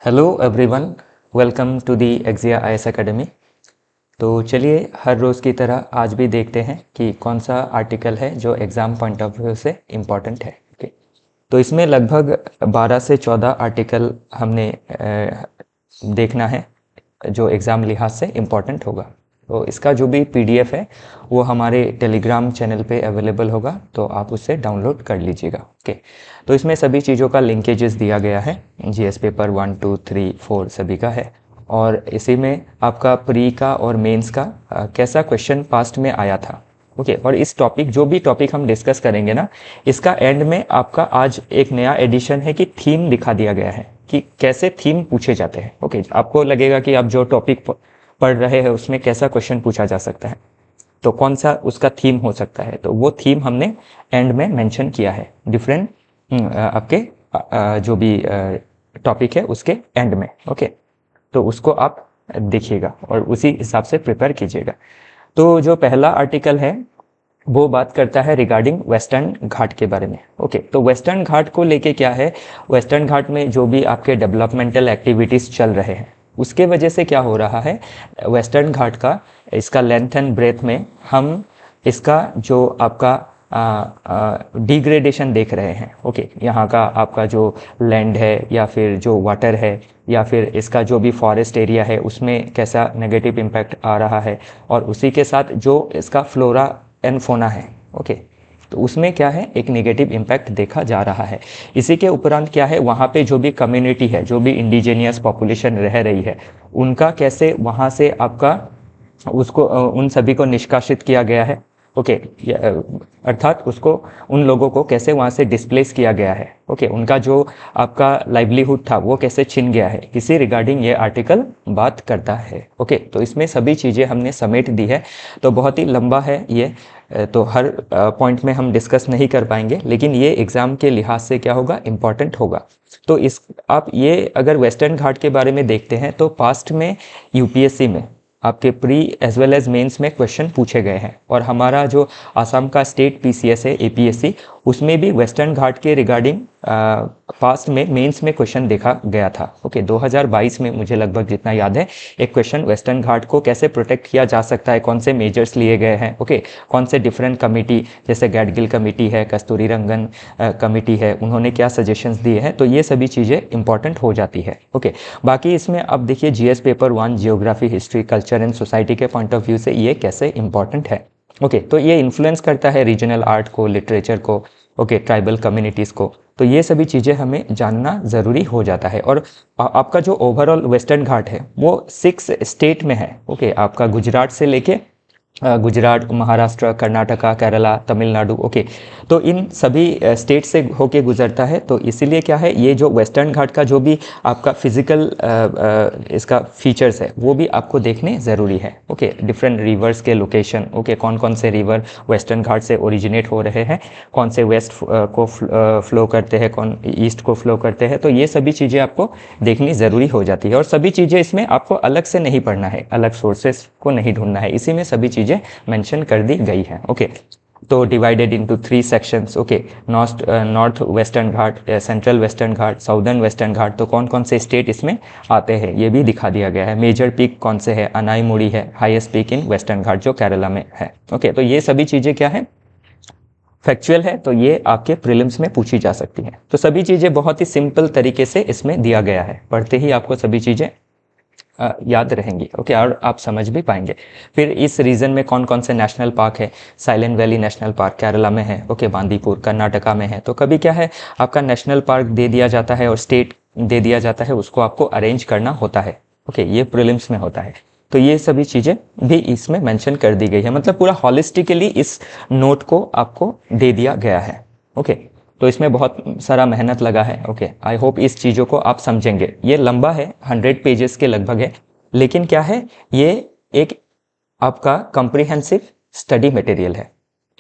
Hello everyone, welcome to the एक्जिया IAS academy. तो चलिए हर रोज़ की तरह आज भी देखते हैं कि कौन सा आर्टिकल है जो एग्ज़ाम पॉइंट ऑफ व्यू से इम्पॉर्टेंट है। ओके, तो इसमें लगभग 12 से 14 आर्टिकल हमने देखना है जो एग्ज़ाम लिहाज से इम्पॉर्टेंट होगा। तो इसका जो भी पीडीएफ है वो हमारे टेलीग्राम चैनल पे अवेलेबल होगा, तो आप उससे डाउनलोड कर लीजिएगा। ओके, तो इसमें सभी चीज़ों का लिंकेजेस दिया गया है। जीएस पेपर 1, 2, 3, 4 सभी का है, और इसी में आपका प्री का और मेंस का कैसा क्वेश्चन पास्ट में आया था। ओके, और इस टॉपिक जो भी टॉपिक हम डिस्कस करेंगे ना, इसका एंड में आपका आज एक नया एडिशन है कि थीम दिखा दिया गया है कि कैसे थीम पूछे जाते हैं। ओके, आपको लगेगा कि आप जो टॉपिक पढ़ रहे हैं उसमें कैसा क्वेश्चन पूछा जा सकता है, तो कौन सा उसका थीम हो सकता है, तो वो थीम हमने एंड में मेंशन किया है डिफरेंट आपके जो भी टॉपिक है उसके एंड में। ओके, तो उसको आप देखिएगा और उसी हिसाब से प्रिपेयर कीजिएगा। तो जो पहला आर्टिकल है वो बात करता है रिगार्डिंग वेस्टर्न घाट के बारे में। ओके, तो वेस्टर्न घाट को लेके क्या है, वेस्टर्न घाट में जो भी आपके डेवलपमेंटल एक्टिविटीज़ चल रहे हैं उसके वजह से क्या हो रहा है, वेस्टर्न घाट का इसका लेंथ एंड ब्रेथ में हम इसका जो आपका डिग्रेडेशन देख रहे हैं। ओके, यहाँ का आपका जो लैंड है या फिर जो वाटर है या फिर इसका जो भी फॉरेस्ट एरिया है उसमें कैसा नेगेटिव इम्पैक्ट आ रहा है, और उसी के साथ जो इसका फ्लोरा एंड फोना है। ओके, तो उसमें क्या है, एक नेगेटिव इम्पैक्ट देखा जा रहा है। इसी के उपरांत क्या है, वहाँ पे जो भी कम्युनिटी है, जो भी इंडिजीनियस पॉपुलेशन रह रही है, उनका कैसे वहाँ से आपका उसको उन सभी को निष्कासित किया गया है। ओके, अर्थात उसको उन लोगों को कैसे वहाँ से डिस्प्लेस किया गया है। ओके, उनका जो आपका लाइवलीहुड था वो कैसे छिन गया है, इसी रिगार्डिंग ये आर्टिकल बात करता है। ओके, तो इसमें सभी चीज़ें हमने समेट दी है, तो बहुत ही लंबा है ये, तो हर पॉइंट में हम डिस्कस नहीं कर पाएंगे, लेकिन ये एग्ज़ाम के लिहाज से क्या होगा, इम्पॉर्टेंट होगा। तो इस आप ये अगर वेस्टर्न घाट के बारे में देखते हैं तो पास्ट में यूपीएससी में आपके pre as well as mains में क्वेश्चन पूछे गए हैं, और हमारा जो आसाम का स्टेट पीसीएस है एपीएससी, उसमें भी वेस्टर्न घाट के रिगार्डिंग पास्ट में मेंस में क्वेश्चन देखा गया था। ओके, 2022 में मुझे लगभग जितना याद है एक क्वेश्चन वेस्टर्न घाट को कैसे प्रोटेक्ट किया जा सकता है, कौन से मेजर्स लिए गए हैं। ओके, कौन से डिफरेंट कमिटी जैसे गैडगिल कमेटी है, कस्तूरी रंगन कमेटी है, उन्होंने क्या सजेशंस दिए हैं, तो ये सभी चीज़ें इंपॉर्टेंट हो जाती है। ओके, बाकी इसमें अब देखिए GS paper 1 geography, history, culture and society के पॉइंट ऑफ व्यू से ये कैसे इंपॉर्टेंट है। ओके, तो ये इन्फ्लुएंस करता है रीजनल आर्ट को, लिटरेचर को, ओके, ट्राइबल कम्युनिटीज़ को, तो ये सभी चीज़ें हमें जानना ज़रूरी हो जाता है। और आपका जो ओवरऑल वेस्टर्न घाट है वो 6 स्टेट में है। ओके, आपका गुजरात से लेके गुजरात, महाराष्ट्र, कर्नाटका, केरला, तमिलनाडु। ओके, तो इन सभी स्टेट से होके गुजरता है, तो इसीलिए क्या है, ये जो वेस्टर्न घाट का जो भी आपका फिजिकल इसका फीचर्स है वो भी आपको देखने ज़रूरी है। ओके, डिफरेंट रिवर्स के लोकेशन, ओके, कौन कौन से रिवर वेस्टर्न घाट से ओरिजिनेट हो रहे हैं, कौन से वेस्ट को फ्लो करते हैं, कौन ईस्ट को फ्लो करते हैं, तो ये सभी चीज़ें आपको देखनी ज़रूरी हो जाती है। और सभी चीज़ें इसमें आपको अलग से नहीं पढ़ना है, अलग सोर्सेस को नहीं ढूंढना है, इसी में सभी चीज़ें मेंशन कर दी गई है। ओके, तो divided into 3 sections. Okay, north western Ghat, central western Ghat, southern western Ghat, तो कौन कौन से स्टेट इसमें आते हैं ये भी दिखा दिया गया है। मेजर पीक कौन से है, अनाईमुड़ी है हाईएस्ट पीक इन वेस्टर्न घाट जो केरला में है। ओके, तो ये सभी चीज़ें क्या है, फैक्चुअल है, तो ये आपके प्रीलिम्स में पूछी जा सकती हैं। तो सभी चीज़ें बहुत ही सिंपल तरीके से इसमें दिया गया है, पढ़ते ही आपको सभी चीज़ें याद रहेंगी। ओके, और आप समझ भी पाएंगे। फिर इस रीजन में कौन कौन से नेशनल पार्क है, silent valley national park Kerala में है। ओके, बांदीपुर कर्नाटका में है। तो कभी क्या है, आपका नेशनल पार्क दे दिया जाता है और स्टेट दे दिया जाता है, उसको आपको अरेंज करना होता है। ओके, ये प्रीलिम्स में होता है, तो ये सभी चीज़ें भी इसमें मेंशन कर दी गई है, मतलब पूरा हॉलिस्टिकली इस नोट को आपको दे दिया गया है। ओके, तो इसमें बहुत सारा मेहनत लगा है। ओके, आई होप इस चीज़ों को आप समझेंगे। ये लंबा है, 100 पेजेस के लगभग है, लेकिन क्या है, ये एक आपका कॉम्प्रिहेंसिव स्टडी मटेरियल है।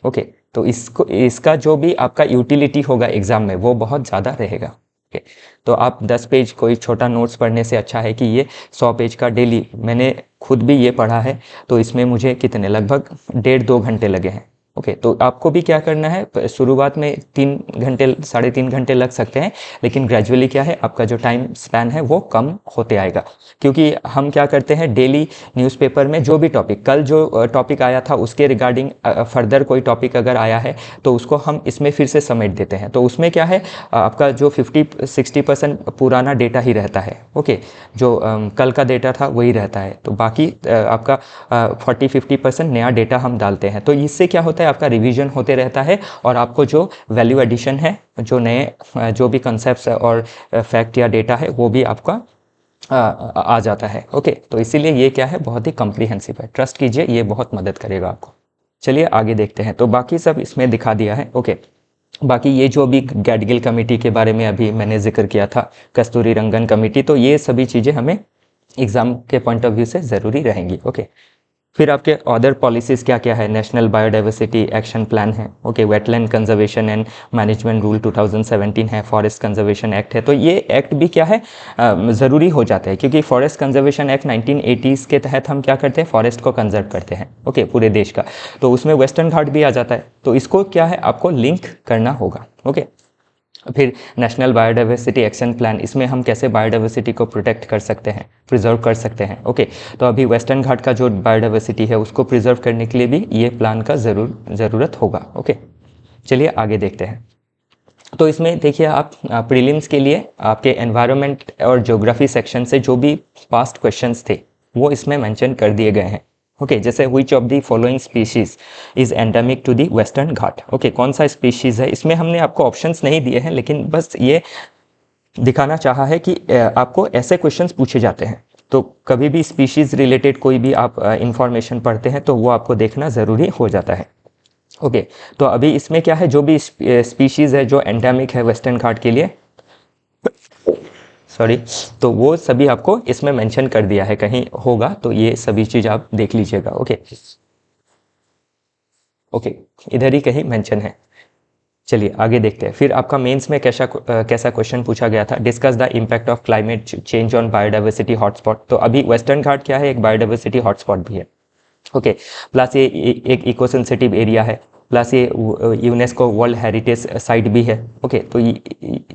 ओके, तो इसका जो भी आपका यूटिलिटी होगा एग्जाम में वो बहुत ज़्यादा रहेगा। ओके, तो आप 10 पेज कोई छोटा नोट्स पढ़ने से अच्छा है कि ये 100 पेज का डेली, मैंने खुद भी ये पढ़ा है, तो इसमें मुझे कितने लगभग 1.5-2 घंटे लगे हैं। ओके, तो आपको भी क्या करना है, शुरुआत में 3 घंटे 3.5 घंटे लग सकते हैं, लेकिन ग्रेजुअली क्या है, आपका जो टाइम स्पैन है वो कम होते आएगा। क्योंकि हम क्या करते हैं, डेली न्यूज़पेपर में जो भी टॉपिक, कल जो टॉपिक आया था उसके रिगार्डिंग फर्दर कोई टॉपिक अगर आया है तो उसको हम इसमें फिर से समेट देते हैं। तो उसमें क्या है, आपका जो 50-60% पुराना डेटा ही रहता है। ओके, जो कल का डेटा था वही रहता है, तो बाकी आपका 40-50% नया डेटा हम डालते हैं। तो इससे क्या होता है, आपका रिवीजन होते रहता है और आपको जो वैल्यू एडिशन है, जो नए जो भी कंसेप्ट और फैक्ट या डेटा है वो भी आपका आ जाता है। ओके, तो इसीलिए ये क्या है, बहुत ही कॉम्प्रिहेंसिव है, ट्रस्ट कीजिए, ये बहुत मदद करेगा आपको। चलिए आगे देखते हैं। तो बाकी सब इसमें दिखा दिया है। ओके, बाकी ये जो अभी गैडगिल कमेटी के बारे में अभी मैंने जिक्र किया था, कस्तूरी रंगन कमेटी, तो ये सभी चीज़ें हमें एग्ज़ाम के पॉइंट ऑफ व्यू से ज़रूरी रहेंगी। ओके, फिर आपके अदर पॉलिसीज़ क्या क्या है, नेशनल बायोडाइवर्सिटी एक्शन प्लान है। Okay, wetland conservation and management rule 2017 है, फॉरेस्ट कंजर्वेशन एक्ट है। तो ये एक्ट भी क्या है, ज़रूरी हो जाता है, क्योंकि फॉरेस्ट कंजर्वेशन एक्ट 1980s के तहत हम क्या करते हैं, फॉरेस्ट को कंजर्व करते हैं। ओके, पूरे देश का, तो उसमें वेस्टर्न घाट भी आ जाता है, तो इसको क्या है, आपको लिंक करना होगा। ओके, फिर नेशनल बायोडाइवर्सिटी एक्शन प्लान, इसमें हम कैसे बायोडाइवर्सिटी को प्रोटेक्ट कर सकते हैं, प्रिजर्व कर सकते हैं। ओके, तो अभी वेस्टर्न घाट का जो बायोडाइवर्सिटी है उसको प्रिजर्व करने के लिए भी ये प्लान का ज़रूरत होगा। ओके, चलिए आगे देखते हैं। तो इसमें देखिए, आप प्रीलिम्स के लिए आपके एनवायरनमेंट और ज्योग्राफी सेक्शन से जो भी पास्ट क्वेश्चंस थे वो इसमें मेंशन कर दिए गए हैं। ओके, जैसे which of the following species is endemic to the western ghat. Okay, कौन सा स्पीशीज है, इसमें हमने आपको ऑप्शंस नहीं दिए हैं, लेकिन बस ये दिखाना चाहा है कि आपको ऐसे क्वेश्चंस पूछे जाते हैं। तो कभी भी स्पीशीज रिलेटेड कोई भी आप इंफॉर्मेशन पढ़ते हैं तो वो आपको देखना ज़रूरी हो जाता है। ओके, तो अभी इसमें क्या है, जो भी स्पीशीज है जो एंडेमिक है वेस्टर्न घाट के लिए, सॉरी, तो वो सभी आपको इसमें मेंशन कर दिया है, कहीं होगा तो ये सभी चीज़ आप देख लीजिएगा। ओके ओके, इधर ही कहीं मेंशन है। चलिए आगे देखते हैं। फिर आपका मेंस में कैसा क्वेश्चन पूछा गया था, discuss the impact of climate change on biodiversity hotspot. तो अभी वेस्टर्न घाट क्या है, एक बायोडाइवर्सिटी हॉटस्पॉट भी है। ओके, प्लस ये एक इको सेंसिटिव एरिया है, प्लस ये यूनेस्को वर्ल्ड हेरिटेज साइट भी है। ओके, तो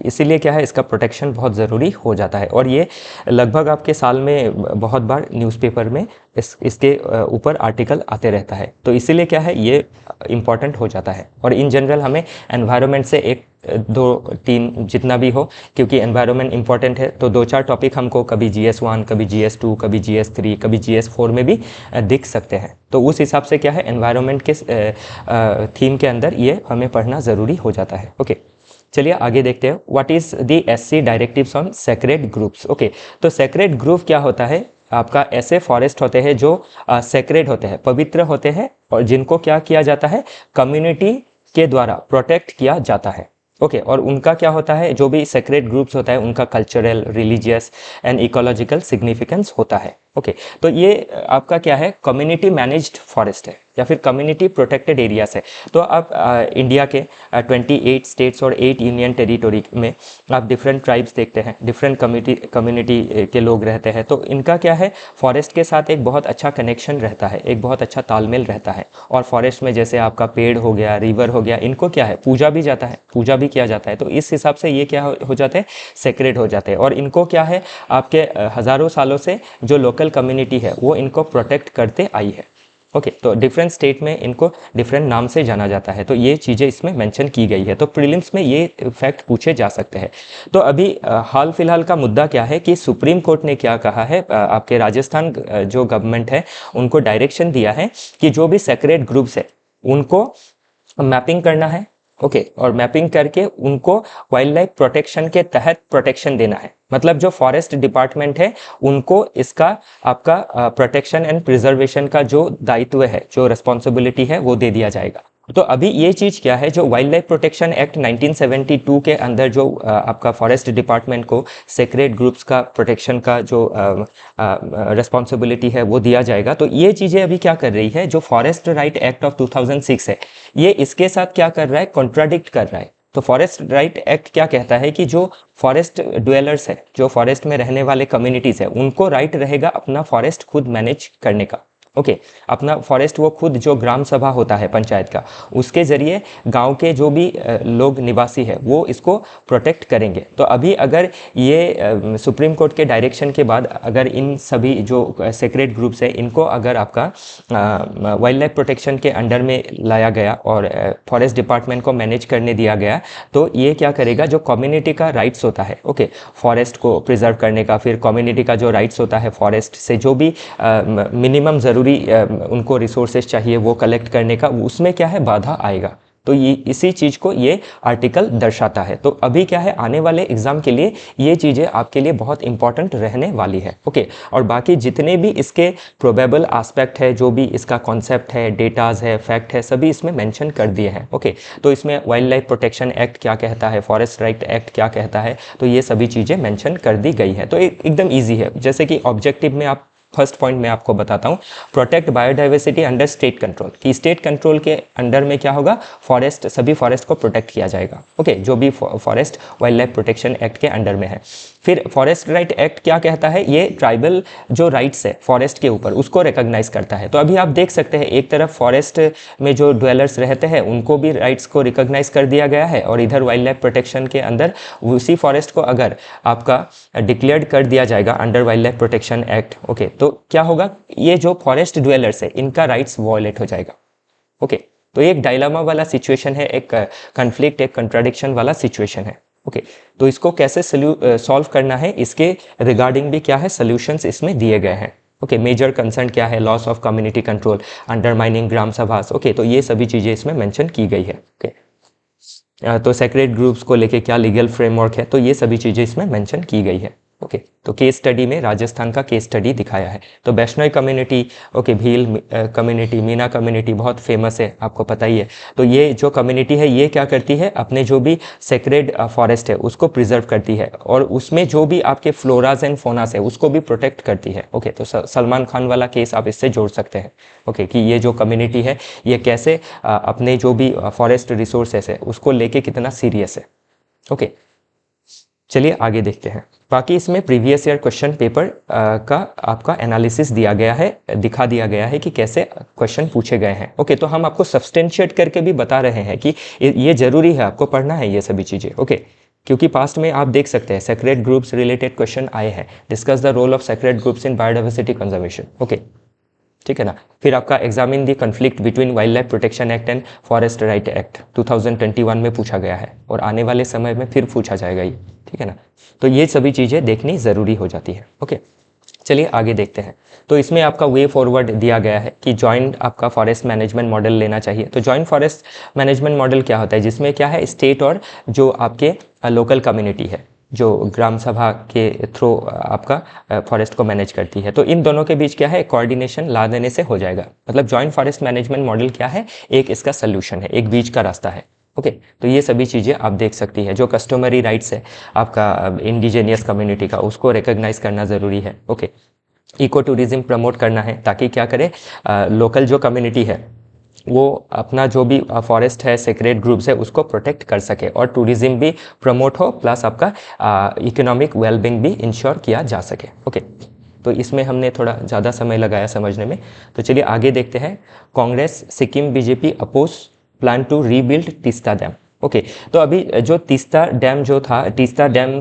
इसीलिए क्या है, इसका प्रोटेक्शन बहुत ज़रूरी हो जाता है, और ये लगभग आपके साल में बहुत बार न्यूज़पेपर में इसके ऊपर आर्टिकल आते रहता है। तो इसीलिए क्या है, ये इम्पॉर्टेंट हो जाता है। और इन जनरल हमें एनवायरनमेंट से 1, 2, 3 जितना भी हो, क्योंकि एनवायरनमेंट इंपॉर्टेंट है, तो 2-4 टॉपिक हमको कभी GS1, कभी GS2, कभी GS3, कभी GS4 में भी दिख सकते हैं। तो उस हिसाब से क्या है, एनवायरनमेंट के थीम के अंदर ये हमें पढ़ना ज़रूरी हो जाता है। ओके, चलिए आगे देखते हैं। What is the SC directives on sacred groups. Okay, तो सेक्रेड ग्रुप क्या होता है, आपका ऐसे फॉरेस्ट होते हैं जो सेक्रेड होते हैं, पवित्र होते हैं, और जिनको क्या किया जाता है, कम्युनिटी के द्वारा प्रोटेक्ट किया जाता है। ओके, और उनका क्या होता है, जो भी सेक्रेड ग्रुप्स होता है उनका cultural, religious and ecological significance होता है। ओके, तो ये आपका क्या है, कम्युनिटी मैनेज्ड फॉरेस्ट है या फिर कम्युनिटी प्रोटेक्टेड एरियाज है। तो आप इंडिया के 28 स्टेट्स और 8 यूनियन टेरिटोरी में आप डिफरेंट ट्राइब्स देखते हैं, डिफरेंट कम्युनिटी के लोग रहते हैं। तो इनका क्या है, फॉरेस्ट के साथ एक बहुत अच्छा कनेक्शन रहता है, एक बहुत अच्छा तालमेल रहता है। और फॉरेस्ट में जैसे आपका पेड़ हो गया, रिवर हो गया, इनको क्या है, पूजा भी जाता है, पूजा भी किया जाता है। तो इस हिसाब से ये क्या हो जाते हैं, सेक्रेड हो जाते हैं। और इनको क्या है, आपके हज़ारों सालों से जो लोकल कम्युनिटी है वो इनको प्रोटेक्ट करते आई है। ओके, तो डिफरेंट स्टेट में इनको डिफरेंट नाम से जाना जाता है। तो ये चीज़ें इसमें मेंशन की गई है, तो प्रीलिम्स में ये फैक्ट पूछे जा सकते हैं। तो अभी हाल फिलहाल का मुद्दा क्या है कि सुप्रीम कोर्ट ने क्या कहा है, आपके राजस्थान जो गवर्नमेंट है उनको डायरेक्शन दिया है कि जो भी सेक्रेड ग्रुप्स है उनको मैपिंग करना है। ओके, और मैपिंग करके उनको वाइल्ड लाइफ प्रोटेक्शन के तहत प्रोटेक्शन देना है। मतलब जो फॉरेस्ट डिपार्टमेंट है उनको इसका आपका प्रोटेक्शन एंड प्रिजर्वेशन का जो दायित्व है, जो रिस्पॉन्सिबिलिटी है, वो दे दिया जाएगा। तो अभी ये चीज़ क्या है, जो वाइल्ड लाइफ प्रोटेक्शन एक्ट 1972 के अंदर जो आपका फॉरेस्ट डिपार्टमेंट को सेक्रेड ग्रुप्स का प्रोटेक्शन का जो रिस्पॉन्सिबिलिटी है वो दिया जाएगा। तो ये चीज़ें अभी क्या कर रही है, जो फॉरेस्ट राइट एक्ट ऑफ 2006 है, ये इसके साथ क्या कर रहा है, कॉन्ट्राडिक्ट कर रहा है। तो फॉरेस्ट राइट एक्ट क्या कहता है कि जो फॉरेस्ट ड्वेलर्स है, जो फॉरेस्ट में रहने वाले कम्युनिटीज़ है, उनको राइट रहेगा अपना फॉरेस्ट खुद मैनेज करने का। ओके अपना फॉरेस्ट वो खुद जो ग्राम सभा होता है पंचायत का, उसके ज़रिए गांव के जो भी लोग निवासी है वो इसको प्रोटेक्ट करेंगे। तो अभी अगर ये सुप्रीम कोर्ट के डायरेक्शन के बाद अगर इन सभी जो सेक्रेट ग्रुप्स है इनको अगर आपका वाइल्ड लाइफ प्रोटेक्शन के अंडर में लाया गया और फॉरेस्ट डिपार्टमेंट को मैनेज करने दिया गया, तो ये क्या करेगा, जो कम्युनिटी का राइट्स होता है ओके फॉरेस्ट को प्रिजर्व करने का, फिर कम्युनिटी का जो राइट्स होता है फॉरेस्ट से जो भी मिनिमम ज़रूरी उनको रिसोर्सेज चाहिए वो कलेक्ट करने का, उसमें क्या है बाधा आएगा। तो ये इसी चीज़ को ये आर्टिकल दर्शाता है। तो अभी क्या है, आने वाले एग्जाम के लिए ये चीज़ें आपके लिए बहुत इंपॉर्टेंट रहने वाली है ओके। और बाकी जितने भी इसके प्रोबेबल एस्पेक्ट है, जो भी इसका कॉन्सेप्ट है, डेटाज है, फैक्ट है, सभी इसमें मेंशन कर दिए हैं ओके। तो इसमें वाइल्ड लाइफ प्रोटेक्शन एक्ट क्या कहता है, फॉरेस्ट राइट एक्ट क्या कहता है, तो ये सभी चीज़ें मेंशन कर दी गई है। तो एकदम ईजी है। जैसे कि ऑब्जेक्टिव में आप फर्स्ट पॉइंट मैं आपको बताता हूँ, protect biodiversity under state control, कि स्टेट कंट्रोल के अंडर में क्या होगा, फॉरेस्ट, सभी फॉरेस्ट को प्रोटेक्ट किया जाएगा ओके, जो भी forest wild life protection act के अंडर में है। फिर फॉरेस्ट राइट एक्ट क्या कहता है, ये ट्राइबल जो राइट्स है फॉरेस्ट के ऊपर उसको रिकॉग्नाइज करता है। तो अभी आप देख सकते हैं एक तरफ फॉरेस्ट में जो ड्वेलर्स रहते हैं उनको भी राइट्स को रिकॉग्नाइज कर दिया गया है, और इधर वाइल्ड लाइफ प्रोटेक्शन के अंदर उसी फॉरेस्ट को अगर आपका डिक्लेयर्ड कर दिया जाएगा under wild life protection act okay, तो क्या होगा, ये जो फॉरेस्ट ड्वेलर्स है इनका राइट्स वॉयलेट हो जाएगा ओके। तो एक डायलामा वाला सिचुएशन है, एक कन्फ्लिक्ट, एक कंट्राडिक्शन वाला सिचुएशन है ओके। तो इसको कैसे सॉल्व करना है, इसके रिगार्डिंग भी क्या है सोल्यूशंस इसमें दिए गए हैं ओके। मेजर कंसर्न क्या है, loss of community control, undermining Gram Sabhas okay. तो ये सभी चीज़ें इसमें मेंशन की गई है ओके। तो सेक्रेट ग्रुप्स को लेके क्या लीगल फ्रेमवर्क है, तो ये सभी चीज़ें इसमें मेंशन की गई है ओके। तो केस स्टडी में राजस्थान का केस स्टडी दिखाया है। तो Vaishnoi community okay, Bhil community, Meena community बहुत फेमस है, आपको पता ही है। तो ये जो कम्युनिटी है ये क्या करती है, अपने जो भी सेक्रेड फॉरेस्ट है उसको प्रिजर्व करती है, और उसमें जो भी आपके फ्लोराज एंड फोनास है उसको भी प्रोटेक्ट करती है ओके। तो सलमान खान वाला केस आप इससे जोड़ सकते हैं ओके, कि ये जो कम्युनिटी है ये कैसे अपने जो भी फॉरेस्ट रिसोर्सेस है उसको लेके कितना सीरियस है ओके। चलिए आगे देखते हैं। बाकी इसमें प्रीवियस ईयर क्वेश्चन पेपर का आपका एनालिसिस दिया गया है, दिखा दिया गया है कि कैसे क्वेश्चन पूछे गए हैं ओके। तो हम आपको सब्सटेंशिएट करके भी बता रहे हैं कि ये जरूरी है, आपको पढ़ना है ये सभी चीज़ें ओके। क्योंकि पास्ट में आप देख सकते हैं सेक्रेट ग्रुप्स रिलेटेड क्वेश्चन आए हैं, discuss the role of sacred groups in biodiversity conservation okay, ठीक है ना। फिर आपका examine the conflict between wildlife protection act and forest right act 2021 में पूछा गया है, और आने वाले समय में फिर पूछा जाएगा ये, ठीक है ना। तो ये सभी चीज़ें देखनी ज़रूरी हो जाती है ओके। चलिए आगे देखते हैं। तो इसमें आपका वे फॉरवर्ड दिया गया है कि जॉइंट आपका फॉरेस्ट मैनेजमेंट मॉडल लेना चाहिए। तो जॉइंट फॉरेस्ट मैनेजमेंट मॉडल क्या होता है, जिसमें क्या है, स्टेट और जो आपके लोकल कम्युनिटी है जो ग्राम सभा के थ्रू आपका फॉरेस्ट को मैनेज करती है, तो इन दोनों के बीच क्या है, कोऑर्डिनेशन ला देने से हो जाएगा। मतलब जॉइंट फॉरेस्ट मैनेजमेंट मॉडल क्या है, एक इसका सोल्यूशन है, एक बीच का रास्ता है ओके। तो ये सभी चीज़ें आप देख सकती है। जो कस्टमरी राइट्स है आपका इंडिजिनियस कम्युनिटी का, उसको रिकॉग्नाइज करना ज़रूरी है ओके। इको टूरिज्म प्रमोट करना है, ताकि क्या करे, लोकल जो कम्युनिटी है वो अपना जो भी फॉरेस्ट है, सेक्रेट ग्रुप्स है, उसको प्रोटेक्ट कर सके, और टूरिज्म भी प्रमोट हो, प्लस आपका इकोनॉमिक वेलबींग भी इंश्योर किया जा सके ओके। तो इसमें हमने थोड़ा ज़्यादा समय लगाया समझने में। तो चलिए आगे देखते हैं। Congress, Sikkim, BJP oppose plan to rebuild Teesta dam okay. तो अभी जो तीस्ता डैम जो था, तीस्ता डैम,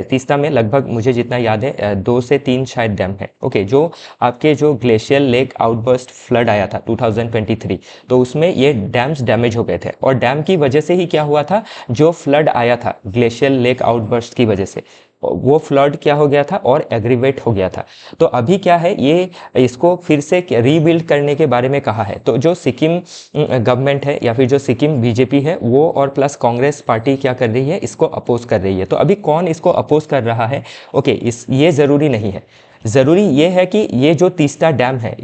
तीस्ता में लगभग मुझे जितना याद है 2 से 3 शायद डैम है ओके। जो आपके जो ग्लेशियल लेक आउटबर्स्ट फ्लड आया था 2023, तो उसमें ये डैम्स डैमेज हो गए थे, और डैम की वजह से ही क्या हुआ था, जो फ्लड आया था ग्लेशियल लेक आउटबर्स्ट की वजह से, वो फ्लड क्या हो गया था और एग्रीवेट हो गया था। तो अभी क्या है, ये इसको फिर से रीबिल्ड करने के बारे में कहा है। तो जो सिक्किम गवर्नमेंट है या फिर जो सिक्किम बीजेपी है वो और प्लस कांग्रेस पार्टी क्या कर रही है, इसको अपोज कर रही है। तो अभी कौन इसको अपोज कर रहा है ओके, ये ज़रूरी नहीं है। ज़रूरी ये है कि ये जो तीस्ता डैम है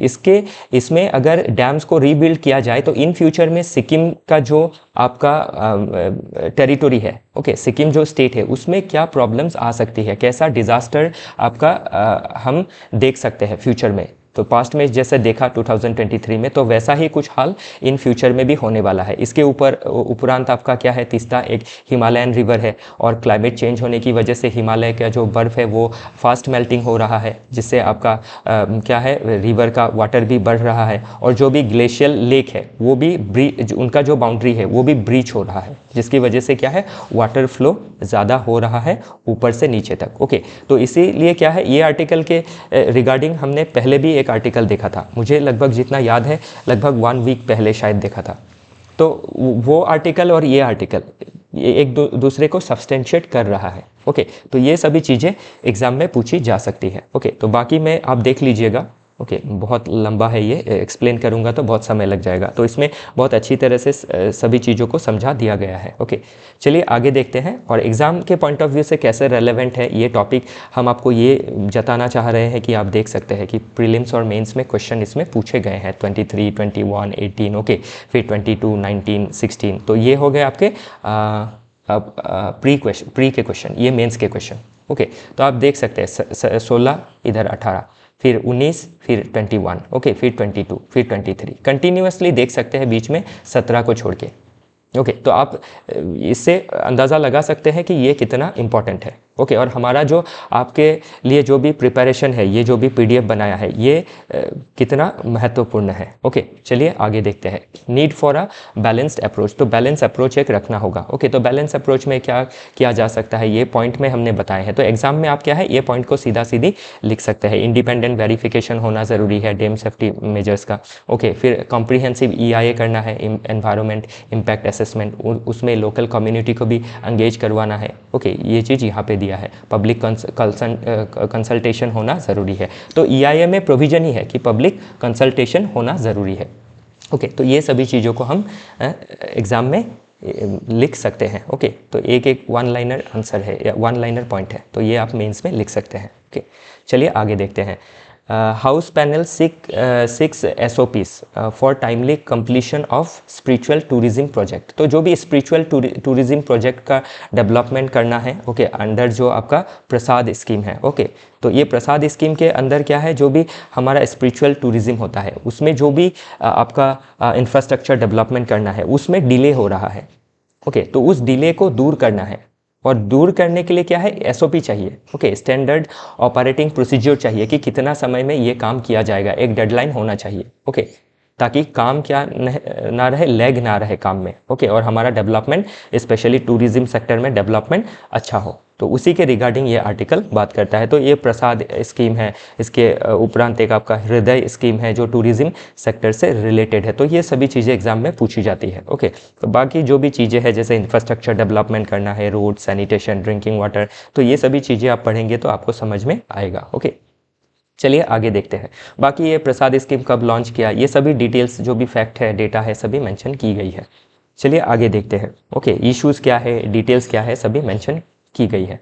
इसमें अगर डैम्स को रीबिल्ड किया जाए तो इन फ्यूचर में सिक्किम का जो आपका टेरिटोरी है ओके, सिक्किम जो स्टेट है उसमें क्या प्रॉब्लम्स आ सकती है, कैसा डिज़ास्टर आपका हम देख सकते हैं फ्यूचर में। तो पास्ट में जैसे देखा 2023 में, तो वैसा ही कुछ हाल इन फ्यूचर में भी होने वाला है। इसके ऊपर उपरांत आपका क्या है, तीस्ता एक हिमालयन रिवर है और क्लाइमेट चेंज होने की वजह से हिमालय का जो बर्फ़ है वो फास्ट मेल्टिंग हो रहा है, जिससे आपका क्या है, रिवर का वाटर भी बढ़ रहा है और जो भी ग्लेशियल लेक है वो भी उनका जो बाउंड्री है वो भी ब्रीच हो रहा है, जिसकी वजह से क्या है, वाटर फ्लो ज़्यादा हो रहा है ऊपर से नीचे तक। ओके, तो इसीलिए क्या है, ये आर्टिकल के रिगार्डिंग हमने पहले भी एक आर्टिकल देखा था, मुझे लगभग जितना याद है लगभग 1 वीक पहले शायद देखा था। तो वो आर्टिकल और ये आर्टिकल ये एक दूसरे को सब्सटेंशिएट कर रहा है। ओके, तो ये सभी चीज़ें एग्जाम में पूछी जा सकती है। ओके, तो बाकी में आप देख लीजिएगा। ओके, बहुत लंबा है, ये एक्सप्लेन करूंगा तो बहुत समय लग जाएगा, तो इसमें बहुत अच्छी तरह से सभी चीज़ों को समझा दिया गया है। ओके, चलिए आगे देखते हैं और एग्ज़ाम के पॉइंट ऑफ व्यू से कैसे रेलेवेंट है ये टॉपिक, हम आपको ये जताना चाह रहे हैं कि आप देख सकते हैं कि प्रीलिम्स और मेंस में क्वेश्चन इसमें पूछे गए हैं 23, 21, 18, ओके, फिर 22, 19, 16, तो ये हो गए आपके प्री के क्वेश्चन, ये मेंस के क्वेश्चन। ओके, तो आप देख सकते हैं 16, इधर 18, फिर 19, फिर 21, ओके, फिर 22, फिर 23, कंटिन्यूसली देख सकते हैं, बीच में 17 को छोड़ के। ओके, तो आप इससे अंदाज़ा लगा सकते हैं कि ये कितना इम्पॉर्टेंट है। ओके, और हमारा जो आपके लिए जो भी प्रिपरेशन है, ये जो भी पीडीएफ बनाया है, ये कितना महत्वपूर्ण है। ओके, चलिए आगे देखते हैं। Need for a balanced approach, तो बैलेंस अप्रोच एक रखना होगा। ओके, तो बैलेंस अप्रोच में क्या किया जा सकता है, ये पॉइंट में हमने बताए हैं। तो एग्जाम में आप क्या है, ये पॉइंट को सीधा सीधी लिख सकते हैं। इंडिपेंडेंट वेरिफिकेशन होना ज़रूरी है डैम सेफ्टी मेजर्स का। ओके, फिर कॉम्प्रिहेंसिव EIA करना है, एनवायरमेंट इम्पैक्ट असेसमेंट, उसमें लोकल कम्युनिटी को भी एंगेज करवाना है। ओके, ये चीज़ यहाँ पे दिया है। पब्लिक कंसल्टेशन होना ज़रूरी है, तो EIA में प्रोविजन ही है कि पब्लिक कंसल्टेशन होना ज़रूरी है। ओके, तो ये सभी चीज़ों को हम एग्ज़ाम में लिख सकते हैं। ओके, तो एक 1 लाइनर आंसर है या 1 लाइनर पॉइंट है, तो ये आप मेंस में लिख सकते हैं। ओके, चलिए आगे देखते हैं। House panel 6 SOPs for timely completion of spiritual tourism project, तो जो भी स्पिरिचुअल टूरिज्म प्रोजेक्ट का डेवलपमेंट करना है, ओके, अंडर जो आपका प्रसाद स्कीम है। ओके, तो ये प्रसाद स्कीम के अंदर क्या है, जो भी हमारा स्पिरिचुअल टूरिज्म होता है उसमें जो भी आपका इंफ्रास्ट्रक्चर डेवलपमेंट करना है उसमें डिले हो रहा है। ओके, तो उस डिले को दूर करना है, और दूर करने के लिए क्या है, SOP चाहिए। ओके, स्टैंडर्ड ऑपरेटिंग प्रोसीजर चाहिए कि कितना समय में ये काम किया जाएगा, एक डेडलाइन होना चाहिए। ओके, ताकि काम क्या ना रहे, लैग ना रहे काम में। ओके, और हमारा डेवलपमेंट स्पेशली टूरिज्म सेक्टर में डेवलपमेंट अच्छा हो, तो उसी के रिगार्डिंग ये आर्टिकल बात करता है। तो ये प्रसाद स्कीम है, इसके उपरांत एक आपका हृदय स्कीम है जो टूरिज्म सेक्टर से रिलेटेड है। तो ये सभी चीज़ें एग्जाम में पूछी जाती है। ओके, तो बाकी जो भी चीज़ें हैं जैसे इंफ्रास्ट्रक्चर डेवलपमेंट करना है, रोड, सैनिटेशन, ड्रिंकिंग वाटर, तो ये सभी चीज़ें आप पढ़ेंगे तो आपको समझ में आएगा। ओके, चलिए आगे देखते हैं। बाकी ये प्रसाद स्कीम कब लॉन्च किया, ये सभी डिटेल्स जो भी फैक्ट है, डेटा है, सभी मेंशन की गई है। चलिए आगे देखते हैं। ओके, इश्यूज़ क्या है, डिटेल्स क्या है, सभी मेंशन की गई है।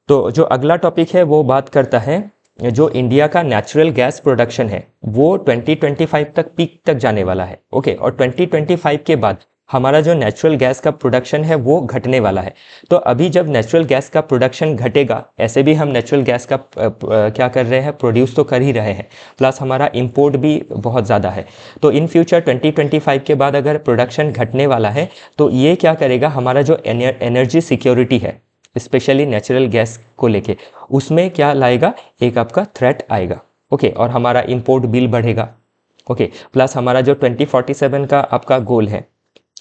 तो जो अगला टॉपिक है वो बात करता है, जो इंडिया का नेचुरल गैस प्रोडक्शन है वो 2025 तक पीक तक जाने वाला है। ओके, और 2025 के बाद हमारा जो नेचुरल गैस का प्रोडक्शन है वो घटने वाला है। तो अभी जब नेचुरल गैस का प्रोडक्शन घटेगा, ऐसे भी हम नेचुरल गैस का क्या कर रहे हैं, प्रोड्यूस तो कर ही रहे हैं, प्लस हमारा इंपोर्ट भी बहुत ज़्यादा है। तो इन फ्यूचर 2025 के बाद अगर प्रोडक्शन घटने वाला है तो ये क्या करेगा, हमारा जो एनर्जी सिक्योरिटी है स्पेशली नेचुरल गैस को लेके, उसमें क्या लाएगा, एक आपका थ्रेट आएगा। ओके, और हमारा इंपोर्ट बिल बढ़ेगा। ओके, प्लस हमारा जो 2047 का आपका गोल है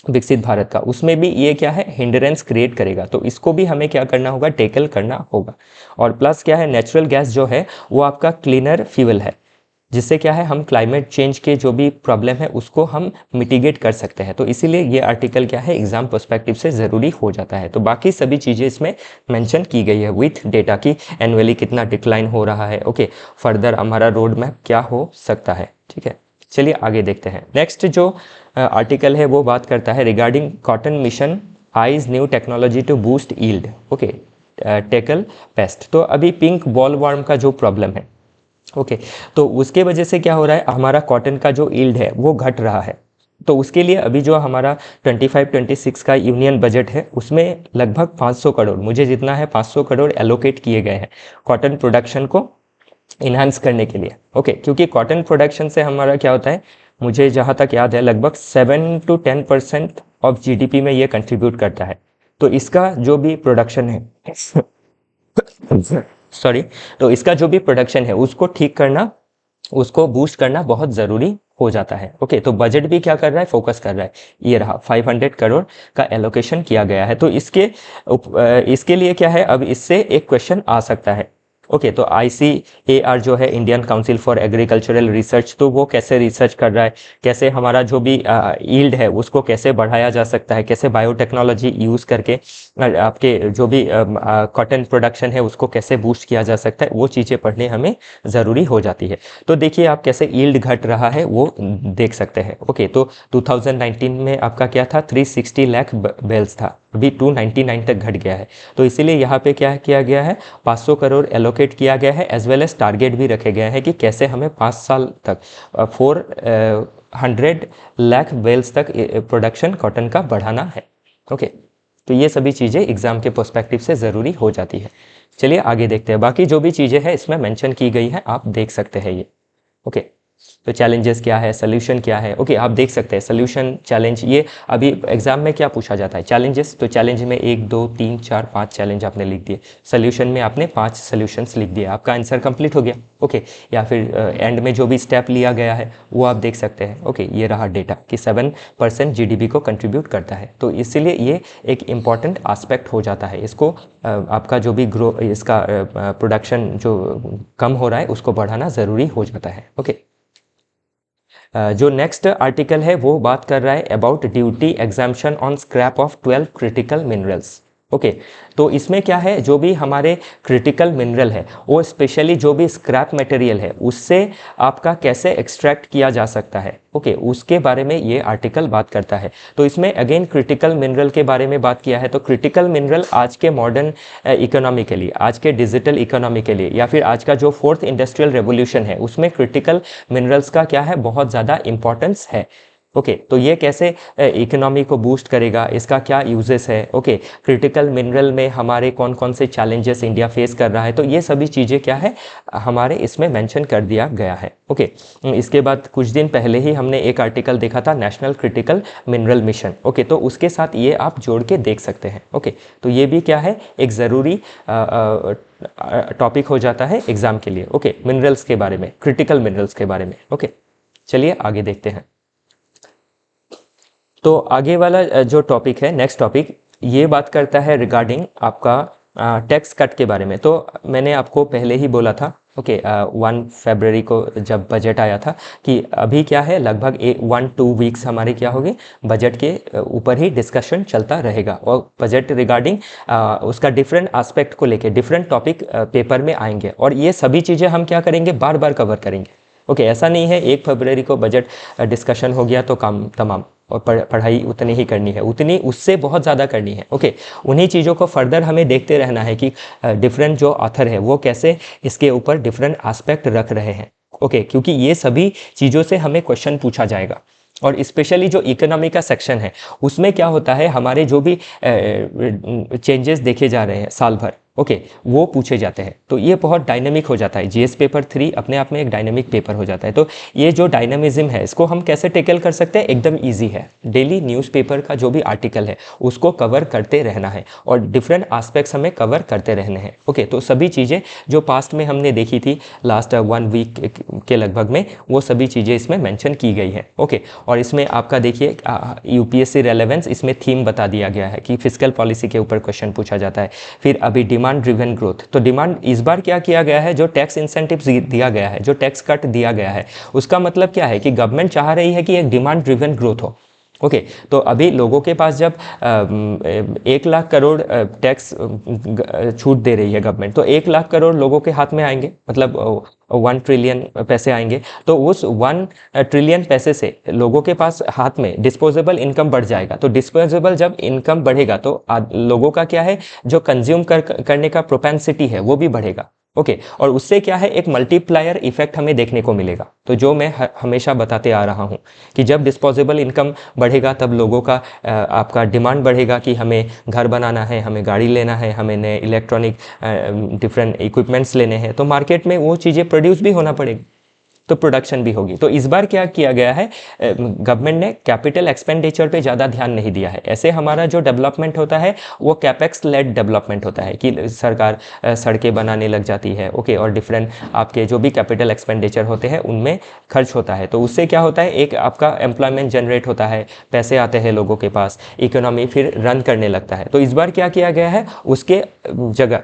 विकसित भारत का, उसमें भी ये क्या है, हिंड्रेंस क्रिएट करेगा। तो इसको भी हमें क्या करना होगा, टैकल करना होगा। और प्लस क्या है, नेचुरल गैस जो है वो आपका क्लीनर फ्यूल है, जिससे क्या है, हम क्लाइमेट चेंज के जो भी प्रॉब्लम है उसको हम मिटिगेट कर सकते हैं। तो इसीलिए ये आर्टिकल क्या है, एग्जाम पर्सपेक्टिव से ज़रूरी हो जाता है। तो बाकी सभी चीज़ें इसमें मेंशन की गई है विथ डेटा की, एनुअली कितना डिक्लाइन हो रहा है। ओके, फर्दर हमारा रोड मैप क्या हो सकता है। ठीक है, चलिए आगे देखते हैं। नेक्स्ट जो आर्टिकल है वो बात करता है regarding cotton mission eyes new technology to boost yield. Okay, tackle pest. तो अभी पिंक बॉलवर्म का जो प्रॉब्लम है, ओके, तो उसके वजह से क्या हो रहा है, हमारा कॉटन का जो यील्ड है वो घट रहा है। तो उसके लिए अभी जो हमारा 25-26 का यूनियन बजट है उसमें लगभग 500 करोड़, मुझे जितना है 500 करोड़ एलोकेट किए गए हैं कॉटन प्रोडक्शन को इन्हांस करने के लिए। ओके, क्योंकि कॉटन प्रोडक्शन से हमारा क्या होता है, मुझे जहाँ तक याद है लगभग 7 to 10% ऑफ जीडीपी में ये कंट्रीब्यूट करता है। तो इसका जो भी प्रोडक्शन है सॉरी, तो इसका जो भी प्रोडक्शन है उसको ठीक करना, उसको बूस्ट करना बहुत ज़रूरी हो जाता है। ओके, तो बजट भी क्या कर रहा है, फोकस कर रहा है। ये रहा 500 करोड़ का एलोकेशन किया गया है। तो इसके लिए क्या है, अब इससे एक क्वेश्चन आ सकता है। ओके, तो ICAR जो है, Indian council for agricultural research, तो वो कैसे रिसर्च कर रहा है, कैसे हमारा जो भी यील्ड है उसको कैसे बढ़ाया जा सकता है, कैसे बायोटेक्नोलॉजी यूज़ करके आपके जो भी कॉटन प्रोडक्शन है उसको कैसे बूस्ट किया जा सकता है, वो चीज़ें पढ़ने हमें ज़रूरी हो जाती है। तो देखिए आप कैसे यील्ड घट रहा है वो देख सकते हैं। ओके, तो 2019 में आपका क्या था, 360 लाख बेल्स था, अभी 299 तक घट गया है। तो इसीलिए यहाँ पे क्या किया गया है, 500 करोड़ एलोकेट किया गया है, एज वेल एज टारगेट भी रखे गए हैं कि कैसे हमें 5 साल तक 400 लाख बेल्स तक प्रोडक्शन कॉटन का बढ़ाना है। ओके, तो ये सभी चीज़ें एग्जाम के पर्सपेक्टिव से ज़रूरी हो जाती है। चलिए आगे देखते हैं, बाकी जो भी चीज़ें हैं इसमें मेंशन की गई हैं, आप देख सकते हैं ये। ओके, तो चैलेंजेस क्या है, सोल्यूशन क्या है। ओके, आप देख सकते हैं सोल्यूशन, चैलेंज, ये अभी एग्जाम में क्या पूछा जाता है, चैलेंजेस। तो चैलेंज में 1 2 3 4 5 चैलेंज आपने लिख दिए, सोल्यूशन में आपने 5 सोल्यूशंस लिख दिए, आपका आंसर कंप्लीट हो गया। ओके, या फिर एंड में जो भी स्टेप लिया गया है वो आप देख सकते हैं। ओके, ये रहा डेटा कि 7% जीडीपी को कंट्रीब्यूट करता है। तो इसीलिए ये एक इम्पॉर्टेंट आस्पेक्ट हो जाता है। इसको आपका जो भी इसका प्रोडक्शन जो कम हो रहा है उसको बढ़ाना ज़रूरी हो जाता है। ओके, जो नेक्स्ट आर्टिकल है वो बात कर रहा है about duty exemption on scrap of 12 critical minerals. Okay, तो इसमें क्या है, जो भी हमारे क्रिटिकल मिनरल है वो स्पेशली जो भी स्क्रैप मटेरियल है उससे आपका कैसे एक्सट्रैक्ट किया जा सकता है। ओके, उसके बारे में ये आर्टिकल बात करता है। तो इसमें अगेन क्रिटिकल मिनरल के बारे में बात किया है। तो क्रिटिकल मिनरल आज के मॉडर्न इकोनॉमी के लिए, आज के डिजिटल इकोनॉमी के लिए, या फिर आज का जो 4th इंडस्ट्रियल रेवोल्यूशन है उसमें क्रिटिकल मिनरल्स का क्या है, बहुत ज़्यादा इंपॉर्टेंस है। ओके, तो ये कैसे इकोनॉमी को बूस्ट करेगा, इसका क्या यूजेस है। ओके, क्रिटिकल मिनरल में हमारे कौन कौन से चैलेंजेस इंडिया फेस कर रहा है, तो ये सभी चीज़ें क्या है हमारे इसमें मेंशन कर दिया गया है। ओके, इसके बाद कुछ दिन पहले ही हमने एक आर्टिकल देखा था, national critical mineral mission. Okay, तो उसके साथ ये आप जोड़ के देख सकते हैं। ओके, तो ये भी क्या है, एक ज़रूरी टॉपिक हो जाता है एग्जाम के लिए। ओके, मिनरल्स के बारे में, क्रिटिकल मिनरल्स के बारे में। ओके, चलिए आगे देखते हैं। तो आगे वाला जो टॉपिक है, नेक्स्ट टॉपिक, ये बात करता है रिगार्डिंग आपका टैक्स कट के बारे में। तो मैंने आपको पहले ही बोला था, ओके, 1 फरवरी को जब बजट आया था, कि अभी क्या है, लगभग 1-2 वीक्स हमारे क्या होंगे, बजट के ऊपर ही डिस्कशन चलता रहेगा, और बजट रिगार्डिंग उसका डिफरेंट एस्पेक्ट को लेके डिफरेंट टॉपिक पेपर में आएंगे, और ये सभी चीज़ें हम क्या करेंगे, बार बार कवर करेंगे। ओके, ऐसा नहीं है 1 फरवरी को बजट डिस्कशन हो गया तो काम तमाम, और पढ़ाई उतनी ही करनी है, उतनी उससे बहुत ज़्यादा करनी है। ओके, उन्हीं चीज़ों को फर्दर हमें देखते रहना है कि डिफरेंट जो ऑथर है वो कैसे इसके ऊपर डिफरेंट एस्पेक्ट रख रहे हैं। ओके, क्योंकि ये सभी चीज़ों से हमें क्वेश्चन पूछा जाएगा, और स्पेशली जो इकोनॉमी का सेक्शन है उसमें क्या होता है, हमारे जो भी चेंजेस देखे जा रहे हैं साल भर, ओके, वो पूछे जाते हैं। तो ये बहुत डायनेमिक हो जाता है। जीएस पेपर 3 अपने आप में एक डायनेमिक पेपर हो जाता है। तो ये जो डायनेमिज्म है इसको हम कैसे टेकल कर सकते हैं, एकदम ईजी है। डेली न्यूज़पेपर का जो भी आर्टिकल है उसको कवर करते रहना है, और डिफरेंट एस्पेक्ट्स हमें कवर करते रहने हैं। ओके, तो सभी चीज़ें जो पास्ट में हमने देखी थी लास्ट 1 वीक के लगभग में, वो सभी चीज़ें इसमें मैंशन की गई है। ओके, और इसमें आपका देखिए यूपीएससी रेलेवेंस, इसमें थीम बता दिया गया है कि फिस्कल पॉलिसी के ऊपर क्वेश्चन पूछा जाता है। फिर अभी डिमांड ड्रिवन ग्रोथ, तो डिमांड इस बार क्या किया गया है, जो टैक्स इंसेंटिव्स दिया गया है, जो टैक्स कट दिया गया है, उसका मतलब क्या है कि गवर्नमेंट चाह रही है कि एक डिमांड ड्रिवन ग्रोथ हो। ओके, तो अभी लोगों के पास जब 1 लाख करोड़ टैक्स छूट दे रही है गवर्नमेंट, तो 1 लाख करोड़ लोगों के हाथ में आएंगे, मतलब 1 ट्रिलियन पैसे आएंगे। तो उस 1 ट्रिलियन पैसे से लोगों के पास हाथ में डिस्पोजेबल इनकम बढ़ जाएगा। तो डिस्पोजेबल जब इनकम बढ़ेगा तो लोगों का क्या है, जो कंज्यूम करने का प्रोपेंसिटी है वो भी बढ़ेगा। ओके और उससे क्या है, एक मल्टीप्लायर इफेक्ट हमें देखने को मिलेगा। तो जो मैं हमेशा बताते आ रहा हूँ कि जब डिस्पोजेबल इनकम बढ़ेगा तब लोगों का आपका डिमांड बढ़ेगा कि हमें घर बनाना है, हमें गाड़ी लेना है, हमें नए इलेक्ट्रॉनिक डिफरेंट इक्विपमेंट्स लेने हैं, तो मार्केट में वो चीज़ें प्रोड्यूस भी होना पड़ेगी, तो प्रोडक्शन भी होगी। तो इस बार क्या किया गया है, गवर्नमेंट ने कैपिटल एक्सपेंडिचर पे ज़्यादा ध्यान नहीं दिया है। ऐसे हमारा जो डेवलपमेंट होता है वो कैपेक्स लेड डेवलपमेंट होता है कि सरकार सड़कें बनाने लग जाती है, ओके, और डिफरेंट आपके जो भी कैपिटल एक्सपेंडिचर होते हैं उनमें खर्च होता है। तो उससे क्या होता है, एक आपका एम्प्लॉयमेंट जनरेट होता है, पैसे आते हैं लोगों के पास, इकोनॉमी फिर रन करने लगता है। तो इस बार क्या किया गया है, उसके जगह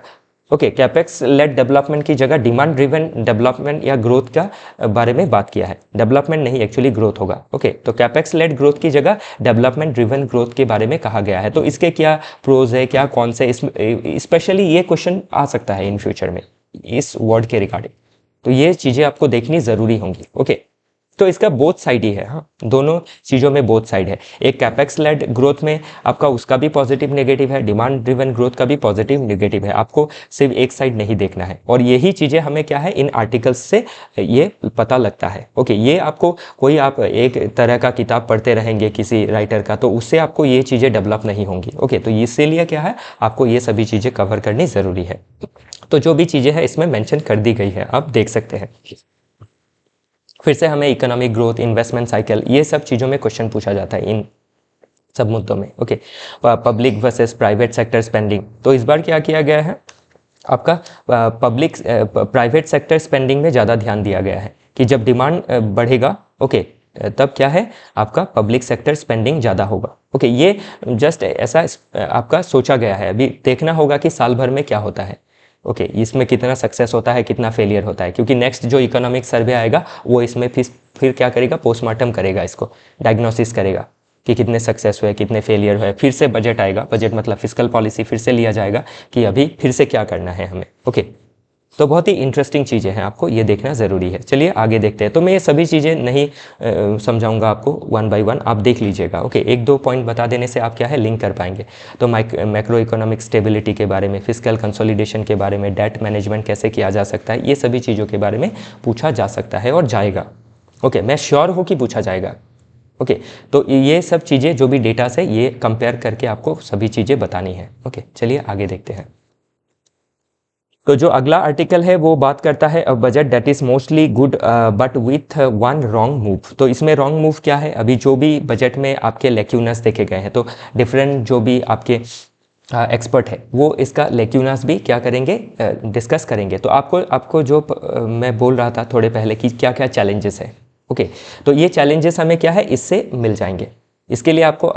ओके कैपेक्स लेड डेवलपमेंट की जगह डिमांड ड्रिवन डेवलपमेंट या ग्रोथ का बारे में बात किया है। डेवलपमेंट नहीं, एक्चुअली ग्रोथ होगा। ओके तो कैपेक्स लेड ग्रोथ की जगह डेवलपमेंट ड्रिवन ग्रोथ के बारे में कहा गया है। तो इसके क्या प्रोज है, क्या कौन से, इसमें स्पेशली ये क्वेश्चन आ सकता है इन फ्यूचर में इस वर्ड के रिगार्डिंग। तो ये चीज़ें आपको देखनी ज़रूरी होंगी। ओके तो इसका बोथ साइड ही है, हाँ, दोनों चीज़ों में बोथ साइड है। एक कैपेक्स लेड ग्रोथ में आपका उसका भी पॉजिटिव नेगेटिव है, डिमांड ड्रिवन ग्रोथ का भी पॉजिटिव नेगेटिव है। आपको सिर्फ एक साइड नहीं देखना है, और यही चीज़ें हमें क्या है इन आर्टिकल्स से ये पता लगता है। ओके ये आपको कोई आप एक तरह का किताब पढ़ते रहेंगे किसी राइटर का, तो उससे आपको ये चीज़ें डेवलप नहीं होंगी। ओके तो इसीलिए क्या है, आपको ये सभी चीज़ें कवर करनी ज़रूरी है। तो जो भी चीज़ें हैं इसमें मेंशन कर दी गई है, आप देख सकते हैं। फिर से हमें इकोनॉमिक ग्रोथ, इन्वेस्टमेंट साइकिल, ये सब चीज़ों में क्वेश्चन पूछा जाता है इन सब मुद्दों में। Okay public versus private sector spending. तो इस बार क्या किया गया है, आपका पब्लिक प्राइवेट सेक्टर स्पेंडिंग में ज़्यादा ध्यान दिया गया है कि जब डिमांड बढ़ेगा, ओके तब क्या है, आपका पब्लिक सेक्टर स्पेंडिंग ज़्यादा होगा। ओके ये जस्ट ऐसा आपका सोचा गया है, अभी देखना होगा कि साल भर में क्या होता है। ओके इसमें कितना सक्सेस होता है, कितना फेलियर होता है, क्योंकि नेक्स्ट जो इकोनॉमिक सर्वे आएगा वो इसमें फिर क्या करेगा, पोस्टमार्टम करेगा, इसको डायग्नोसिस करेगा कि कितने सक्सेस हुए, कितने फेलियर हुए। फिर से बजट आएगा, बजट मतलब फिस्कल पॉलिसी फिर से लिया जाएगा कि अभी फिर से क्या करना है हमें। ओके तो बहुत ही इंटरेस्टिंग चीज़ें हैं, आपको ये देखना ज़रूरी है। चलिए आगे देखते हैं। तो मैं ये सभी चीज़ें नहीं समझाऊंगा आपको, वन बाय वन आप देख लीजिएगा। ओके एक दो पॉइंट बता देने से आप क्या है लिंक कर पाएंगे। तो मैक्रो इकोनॉमिक स्टेबिलिटी के बारे में, फिस्कल कंसोलिडेशन के बारे में, डेट मैनेजमेंट कैसे किया जा सकता है, ये सभी चीज़ों के बारे में पूछा जा सकता है और जाएगा। ओके मैं श्योर हूँ कि पूछा जाएगा। ओके तो ये सब चीज़ें जो भी डेटा से ये कंपेयर करके आपको सभी चीज़ें बतानी है। ओके चलिए आगे देखते हैं। तो जो अगला आर्टिकल है वो बात करता है a budget that is mostly good but with one wrong move. तो इसमें रॉन्ग मूव क्या है, अभी जो भी बजट में आपके लेक्यूनस देखे गए हैं, तो डिफरेंट जो भी आपके एक्सपर्ट है वो इसका लेक्यूनस भी क्या करेंगे, डिस्कस करेंगे। तो आपको जो मैं बोल रहा था थोड़े पहले कि क्या क्या चैलेंजेस है। ओके तो ये चैलेंजेस हमें क्या है इससे मिल जाएंगे, इसके लिए आपको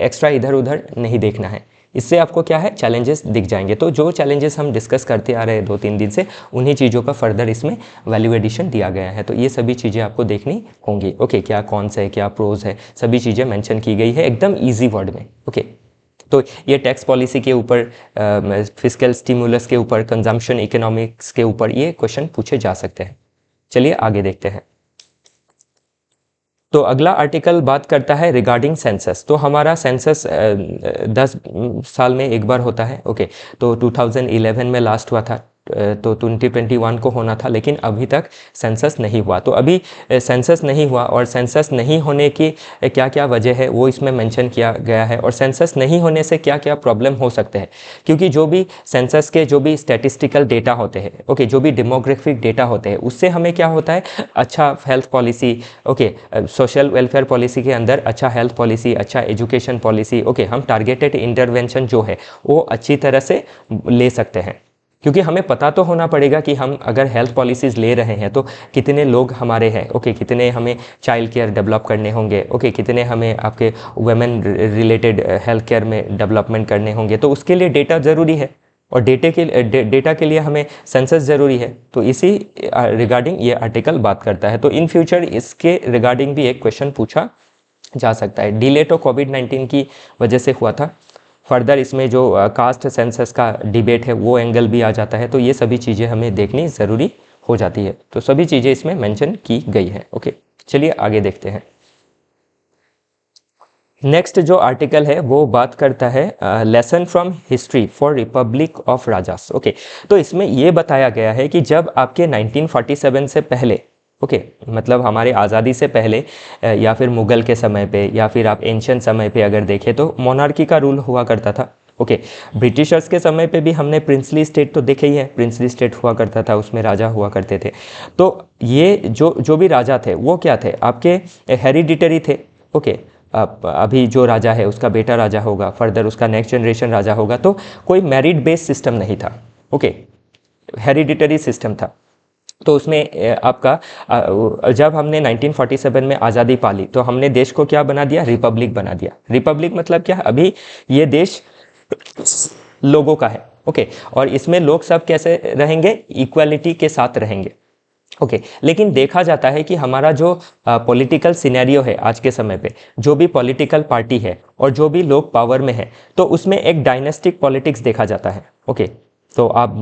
एक्स्ट्रा इधर उधर नहीं देखना है, इससे आपको क्या है चैलेंजेस दिख जाएंगे। तो जो चैलेंजेस हम डिस्कस करते आ रहे हैं 2-3 दिन से, उन्हीं चीज़ों का फर्दर इसमें वैल्यू एडिशन दिया गया है। तो ये सभी चीज़ें आपको देखनी होंगी। ओके क्या कौन सा है, क्या प्रोज है, सभी चीज़ें मेंशन की गई है एकदम ईजी वर्ड में। ओके तो ये टैक्स पॉलिसी के ऊपर, फिस्कल स्टिमुलस के ऊपर, कंजम्पशन इकोनॉमिक्स के ऊपर ये क्वेश्चन पूछे जा सकते हैं। चलिए आगे देखते हैं। तो अगला आर्टिकल बात करता है रिगार्डिंग सेंसस। तो हमारा सेंसस 10 साल में एक बार होता है। ओके तो 2011 में लास्ट हुआ था, तो 2021 को होना था, लेकिन अभी तक सेंसस नहीं हुआ। तो अभी सेंसस नहीं हुआ, और सेंसस नहीं होने की क्या क्या वजह है वो इसमें मेंशन किया गया है, और सेंसस नहीं होने से क्या क्या प्रॉब्लम हो सकते हैं। क्योंकि जो भी सेंसस के जो भी स्टैटिस्टिकल डेटा होते हैं, ओके जो भी डेमोग्राफिक डेटा होते हैं, उससे हमें क्या होता है, अच्छा health policy, okay social welfare policy के अंदर अच्छा हेल्थ पॉलिसी, अच्छा एजुकेशन पॉलिसी, ओके हम टारगेटेड इंटरवेंशन जो है वो अच्छी तरह से ले सकते हैं। क्योंकि हमें पता तो होना पड़ेगा कि हम अगर हेल्थ पॉलिसीज़ ले रहे हैं तो कितने लोग हमारे हैं, ओके कितने हमें चाइल्ड केयर डेवलप करने होंगे, ओके कितने हमें आपके वुमेन रिलेटेड हेल्थ केयर में डेवलपमेंट करने होंगे। तो उसके लिए डेटा ज़रूरी है, और डेटा के लिए हमें सेंसस ज़रूरी है। तो इसी रिगार्डिंग ये आर्टिकल बात करता है। तो इन फ्यूचर इसके रिगार्डिंग भी एक क्वेश्चन पूछा जा सकता है। डिले तो कोविड-19 की वजह से हुआ था। फर्दर इसमें जो कास्ट सेंसस का डिबेट है वो एंगल भी आ जाता है। तो ये सभी चीज़ें हमें देखनी ज़रूरी हो जाती है। तो सभी चीज़ें इसमें मेंशन की गई है। ओके चलिए आगे देखते हैं। नेक्स्ट जो आर्टिकल है वो बात करता है lesson from history for Republic of rajas. Okay, तो इसमें ये बताया गया है कि जब आपके 1947 से पहले, ओके, मतलब हमारे आज़ादी से पहले या फिर मुग़ल के समय पे या फिर आप एंशियंट समय पे अगर देखें तो मोनार्की का रूल हुआ करता था। ओके, ब्रिटिशर्स के समय पे भी हमने प्रिंसली स्टेट तो देखे ही है, प्रिंसली स्टेट हुआ करता था, उसमें राजा हुआ करते थे। तो ये जो भी राजा थे वो क्या थे, आपके हेरिडिटरी थे। ओके, अभी जो राजा है उसका बेटा राजा होगा, फर्दर उसका नेक्स्ट जनरेशन राजा होगा, तो कोई मेरिट बेस्ड सिस्टम नहीं था। ओके, हेरिडिटरी सिस्टम था। तो उसमें आपका जब हमने 1947 में आज़ादी पाली तो हमने देश को क्या बना दिया, रिपब्लिक बना दिया। रिपब्लिक मतलब क्या, अभी ये देश लोगों का है। ओके, और इसमें लोग सब कैसे रहेंगे, इक्वालिटी के साथ रहेंगे। ओके, लेकिन देखा जाता है कि हमारा जो पॉलिटिकल सिनेरियो है आज के समय पे, जो भी पॉलिटिकल पार्टी है और जो भी लोग पावर में है, तो उसमें एक डायनेस्टिक पॉलिटिक्स देखा जाता है। ओके, तो आप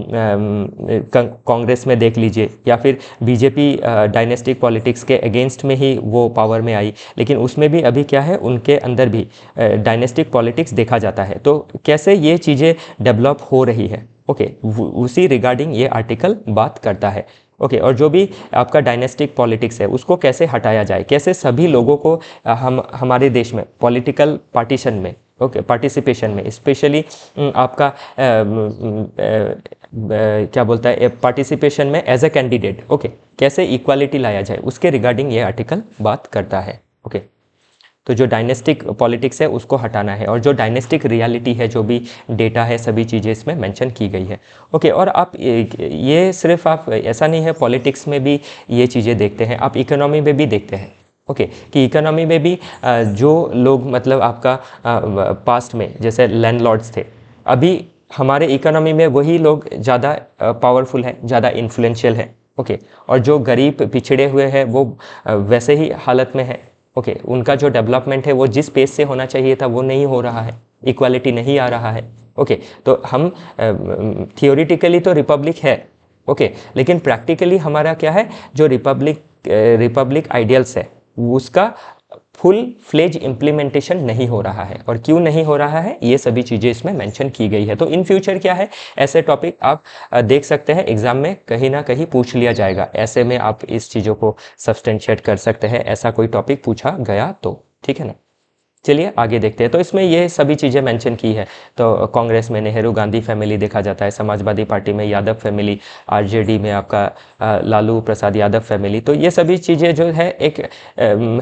कांग्रेस में देख लीजिए या फिर बीजेपी डायनेस्टिक पॉलिटिक्स के अगेंस्ट में ही वो पावर में आई, लेकिन उसमें भी अभी क्या है, उनके अंदर भी डायनेस्टिक पॉलिटिक्स देखा जाता है। तो कैसे ये चीज़ें डेवलप हो रही है, ओके, उसी रिगार्डिंग ये आर्टिकल बात करता है। ओके, और जो भी आपका डायनेस्टिक पॉलिटिक्स है उसको कैसे हटाया जाए, कैसे सभी लोगों को हम हमारे देश में पॉलिटिकल पार्टीशन में, ओके, पार्टिसिपेशन में, स्पेशली आपका क्या बोलता है, पार्टिसिपेशन में एज अ कैंडिडेट, ओके, कैसे इक्वालिटी लाया जाए, उसके रिगार्डिंग ये आर्टिकल बात करता है। ओके, तो जो डायनेस्टिक पॉलिटिक्स है उसको हटाना है और जो डायनेस्टिक रियलिटी है, जो भी डेटा है, सभी चीज़ें इसमें मेंशन की गई है। ओके, और आप ये सिर्फ आप ऐसा नहीं है पॉलिटिक्स में भी ये चीज़ें देखते हैं, आप इकोनॉमी में भी देखते हैं। ओके, कि इकोनॉमी में भी जो लोग मतलब आपका पास्ट में जैसे लैंडलॉर्ड्स थे, अभी हमारे इकोनॉमी में वही लोग ज़्यादा पावरफुल हैं, ज़्यादा इन्फ्लुएंशियल है। ओके, और जो गरीब पिछड़े हुए हैं वो वैसे ही हालत में है। ओके, उनका जो डेवलपमेंट है वो जिस पेस से होना चाहिए था वो नहीं हो रहा है, इक्वालिटी नहीं आ रहा है। ओके, तो हम थियोरिटिकली तो रिपब्लिक है, ओके, लेकिन प्रैक्टिकली हमारा क्या है, जो रिपब्लिक आइडियल्स है उसका फुल फ्लेज इम्प्लीमेंटेशन नहीं हो रहा है। और क्यों नहीं हो रहा है, ये सभी चीज़ें इसमें मेंशन की गई है। तो इन फ्यूचर क्या है, ऐसे टॉपिक आप देख सकते हैं, एग्जाम में कहीं ना कहीं पूछ लिया जाएगा, ऐसे में आप इस चीज़ों को सब्सटेंशिएट कर सकते हैं, ऐसा कोई टॉपिक पूछा गया तो, ठीक है ना। चलिए आगे देखते हैं। तो इसमें ये सभी चीज़ें मेंशन की है। तो कांग्रेस में नेहरू गांधी फैमिली देखा जाता है, समाजवादी पार्टी में यादव फैमिली, आरजेडी में आपका लालू प्रसाद यादव फैमिली। तो ये सभी चीज़ें जो है एक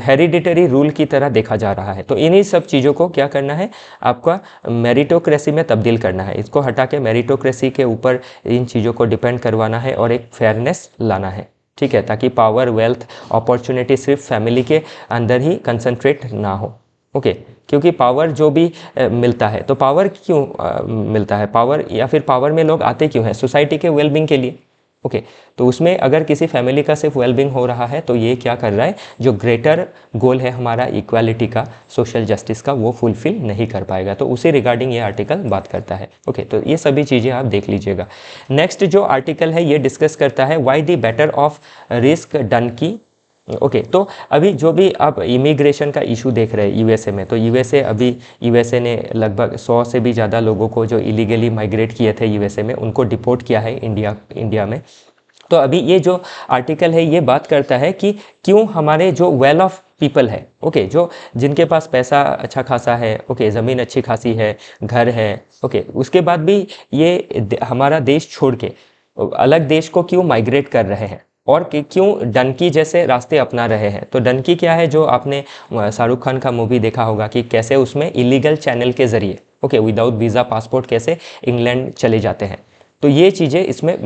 हेरिडिटरी रूल की तरह देखा जा रहा है। तो इन्हीं सब चीज़ों को क्या करना है, आपका मेरिटोक्रेसी में तब्दील करना है, इसको हटा के मेरिटोक्रेसी के ऊपर इन चीज़ों को डिपेंड करवाना है और एक फेयरनेस लाना है, ठीक है, ताकि पावर, वेल्थ, अपॉर्चुनिटी सिर्फ फैमिली के अंदर ही कंसंट्रेट ना हो। ओके, क्योंकि पावर जो भी मिलता है, तो पावर क्यों मिलता है, पावर या फिर पावर में लोग आते क्यों हैं, सोसाइटी के वेलबींग के लिए। ओके, तो उसमें अगर किसी फैमिली का सिर्फ वेलबींग हो रहा है तो ये क्या कर रहा है, जो ग्रेटर गोल है हमारा इक्वालिटी का, सोशल जस्टिस का, वो फुलफिल नहीं कर पाएगा। तो उसी रिगार्डिंग ये आर्टिकल बात करता है। ओके, तो ये सभी चीज़ें आप देख लीजिएगा। नेक्स्ट जो आर्टिकल है ये डिस्कस करता है why the better of risk done की। ओके, तो अभी जो भी आप इमिग्रेशन का इशू देख रहे हैं यूएसए में, तो यूएसए ने लगभग 100 से भी ज़्यादा लोगों को जो इलीगली माइग्रेट किए थे यूएसए में, उनको डिपोर्ट किया है इंडिया में। तो अभी ये जो आर्टिकल है ये बात करता है कि क्यों हमारे जो वेल ऑफ पीपल है, ओके, जो जिनके पास पैसा अच्छा खासा है, ओके, ज़मीन अच्छी खासी है, घर है, ओके, उसके बाद भी ये हमारा देश छोड़ के अलग देश को क्यों माइग्रेट कर रहे हैं और क्यों डनकी जैसे रास्ते अपना रहे हैं। तो डनकी क्या है, जो आपने शाहरुख खान का मूवी देखा होगा कि कैसे उसमें इलीगल चैनल के ज़रिए, ओके, विदाउट वीज़ा पासपोर्ट कैसे इंग्लैंड चले जाते हैं। तो ये चीज़ें इसमें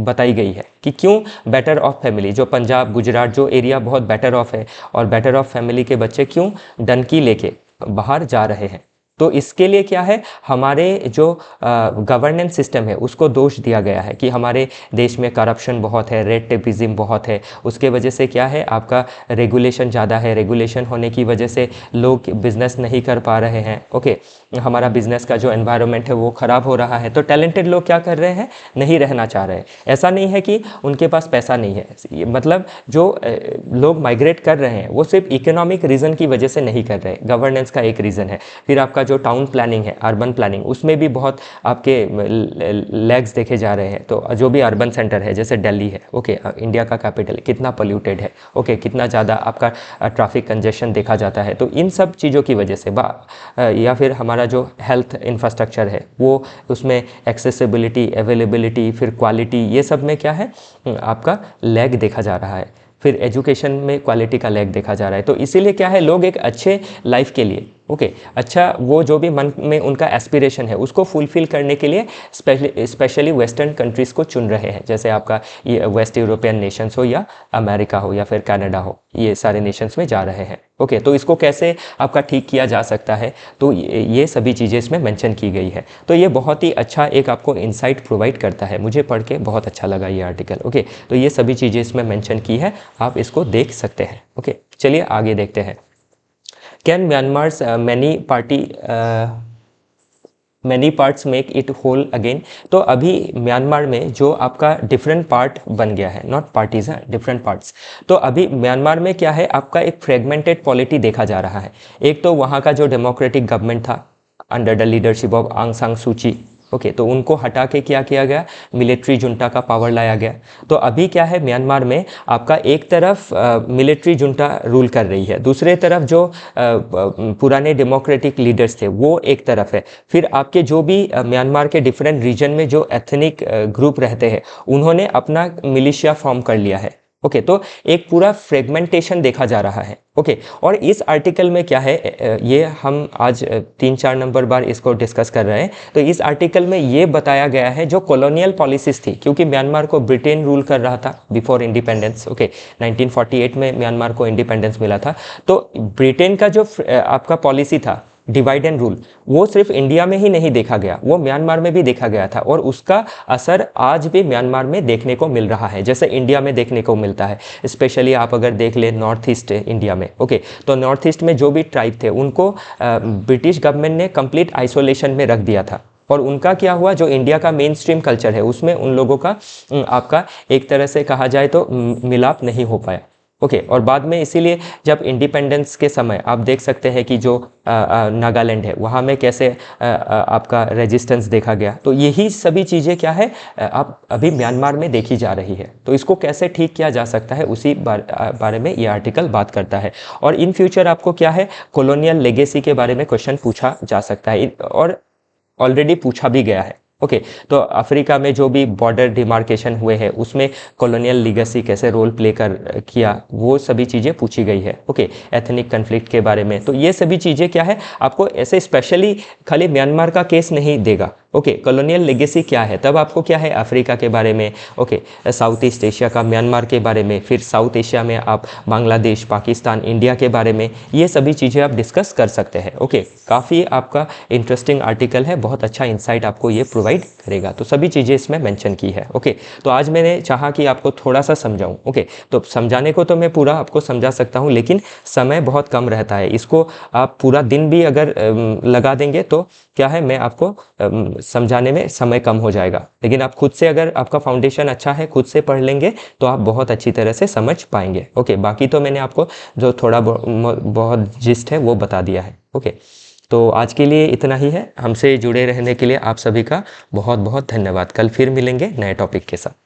बताई गई है कि क्यों बेटर ऑफ फैमिली, जो पंजाब, गुजरात, जो एरिया बहुत बेटर ऑफ है और बेटर ऑफ फैमिली के बच्चे क्यों डनकी लेके बाहर जा रहे हैं। तो इसके लिए क्या है, हमारे जो गवर्नेंस सिस्टम है उसको दोष दिया गया है कि हमारे देश में करप्शन बहुत है, रेड टेपिज्म बहुत है, उसके वजह से क्या है, आपका रेगुलेशन ज़्यादा है, रेगुलेशन होने की वजह से लोग बिजनेस नहीं कर पा रहे हैं। ओके, हमारा बिजनेस का जो एनवायरनमेंट है वो ख़राब हो रहा है, तो टैलेंटेड लोग क्या कर रहे हैं, नहीं रहना चाह रहे हैं। ऐसा नहीं है कि उनके पास पैसा नहीं है, मतलब जो लोग माइग्रेट कर रहे हैं वो सिर्फ इकोनॉमिक रीज़न की वजह से नहीं कर रहे, गवर्नेंस का एक रीज़न है। फिर आपका जो टाउन प्लानिंग है, अर्बन प्लानिंग, उसमें भी बहुत आपके लैग्स देखे जा रहे हैं। तो जो भी अर्बन सेंटर है जैसे दिल्ली है, ओके, इंडिया का कैपिटल, कितना पोल्यूटेड है, ओके, कितना ज़्यादा आपका ट्रैफिक कंजेशन देखा जाता है। तो इन सब चीज़ों की वजह से या फिर हमारा जो हेल्थ इंफ्रास्ट्रक्चर है वो, उसमें एक्सेसिबिलिटी, अवेलेबिलिटी, फिर क्वालिटी, ये सब में क्या है, आपका लैग देखा जा रहा है। फिर एजुकेशन में क्वालिटी का लैग देखा जा रहा है। तो इसीलिए क्या है, लोग एक अच्छे लाइफ के लिए, ओके, अच्छा वो जो भी मन में उनका एस्पिरेशन है उसको फुलफिल करने के लिए स्पेशली वेस्टर्न कंट्रीज़ को चुन रहे हैं। जैसे आपका ये वेस्ट यूरोपियन नेशंस हो या अमेरिका हो या फिर कनाडा हो, ये सारे नेशंस में जा रहे हैं। ओके, तो इसको कैसे आपका ठीक किया जा सकता है, तो ये सभी चीज़ें इसमें मेंशन की गई है। तो ये बहुत ही अच्छा एक आपको इंसाइट प्रोवाइड करता है। मुझे पढ़ के बहुत अच्छा लगा ये आर्टिकल। ओके, तो ये सभी चीज़ें इसमें मेंशन की है, आप इसको देख सकते हैं। ओके, चलिए आगे देखते हैं। Can Myanmar's many parts make it whole again. तो अभी म्यांमार में जो आपका डिफरेंट पार्ट बन गया है, नॉट पार्टीज हैं, डिफरेंट पार्ट्स। तो अभी म्यांमार में क्या है, आपका एक फ्रेगमेंटेड पॉलिटी देखा जा रहा है। एक तो वहाँ का जो डेमोक्रेटिक गवर्नमेंट था अंडर द लीडरशिप ऑफ आंग सान सू की, ओके, तो उनको हटा के क्या किया गया, मिलिट्री जुंटा का पावर लाया गया। तो अभी क्या है, म्यांमार में आपका एक तरफ मिलिट्री जुंटा रूल कर रही है, दूसरे तरफ जो पुराने डेमोक्रेटिक लीडर्स थे वो एक तरफ है। फिर आपके जो भी म्यांमार के डिफरेंट रीजन में जो एथनिक ग्रुप रहते हैं उन्होंने अपना मिलिशिया फॉर्म कर लिया है। ओके, तो एक पूरा फ्रेगमेंटेशन देखा जा रहा है। ओके, और इस आर्टिकल में क्या है, ये हम आज 3-4 नंबर बार इसको डिस्कस कर रहे हैं। तो इस आर्टिकल में ये बताया गया है जो कॉलोनियल पॉलिसीज थी, क्योंकि म्यांमार को ब्रिटेन रूल कर रहा था बिफोर इंडिपेंडेंस। ओके, 1948 में म्यांमार को इंडिपेंडेंस मिला था। तो ब्रिटेन का जो आपका पॉलिसी था डिवाइड एंड रूल, वो सिर्फ इंडिया में ही नहीं देखा गया, वो म्यांमार में भी देखा गया था, और उसका असर आज भी म्यांमार में देखने को मिल रहा है, जैसे इंडिया में देखने को मिलता है। स्पेशली आप अगर देख ले नॉर्थ ईस्ट इंडिया में, ओके, तो नॉर्थ ईस्ट में जो भी ट्राइब थे उनको ब्रिटिश गवर्नमेंट ने कंप्लीट आइसोलेशन में रख दिया था, और उनका क्या हुआ, जो इंडिया का मेन स्ट्रीम कल्चर है उसमें उन लोगों का आपका एक तरह से कहा जाए तो मिलाप नहीं हो पाया। ओके, और बाद में इसीलिए जब इंडिपेंडेंस के समय आप देख सकते हैं कि जो नागालैंड है वहाँ में कैसे आपका रेजिस्टेंस देखा गया। तो यही सभी चीज़ें क्या है, आप अभी म्यांमार में देखी जा रही है। तो इसको कैसे ठीक किया जा सकता है उसी बारे में ये आर्टिकल बात करता है। और इन फ्यूचर आपको क्या है, कॉलोनियल लेगेसी के बारे में क्वेश्चन पूछा जा सकता है, और ऑलरेडी पूछा भी गया है। ओके, तो अफ्रीका में जो भी बॉर्डर डिमार्केशन हुए हैं उसमें कॉलोनियल लीगेसी कैसे रोल प्ले किया, वो सभी चीज़ें पूछी गई है। ओके, एथनिक कन्फ्लिक्ट के बारे में। तो ये सभी चीज़ें क्या है, आपको ऐसे स्पेशली खाली म्यांमार का केस नहीं देगा। ओके, कॉलोनियल लेगेसी क्या है, तब आपको क्या है अफ्रीका के बारे में, ओके, साउथ ईस्ट एशिया का म्यांमार के बारे में, फिर साउथ एशिया में आप बांग्लादेश, पाकिस्तान, इंडिया के बारे में, ये सभी चीज़ें आप डिस्कस कर सकते हैं। ओके, काफ़ी आपका इंटरेस्टिंग आर्टिकल है, बहुत अच्छा इंसाइट आपको ये प्रोवाइड करेगा। तो सभी चीज़ें इसमें मेंशन की है। ओके, तो आज मैंने चाहा कि आपको थोड़ा सा समझाऊं। ओके, तो समझाने को तो मैं पूरा आपको समझा सकता हूं, लेकिन समय बहुत कम रहता है। इसको आप पूरा दिन भी अगर लगा देंगे तो क्या है, मैं आपको समझाने में समय कम हो जाएगा। लेकिन आप खुद से, अगर आपका फाउंडेशन अच्छा है, खुद से पढ़ लेंगे तो आप बहुत अच्छी तरह से समझ पाएंगे। ओके, बाकी तो मैंने आपको जो थोड़ा बहुत जिस्ट है वो बता दिया है। ओके, तो आज के लिए इतना ही है। हमसे जुड़े रहने के लिए आप सभी का बहुत बहुत धन्यवाद। कल फिर मिलेंगे नए टॉपिक के साथ।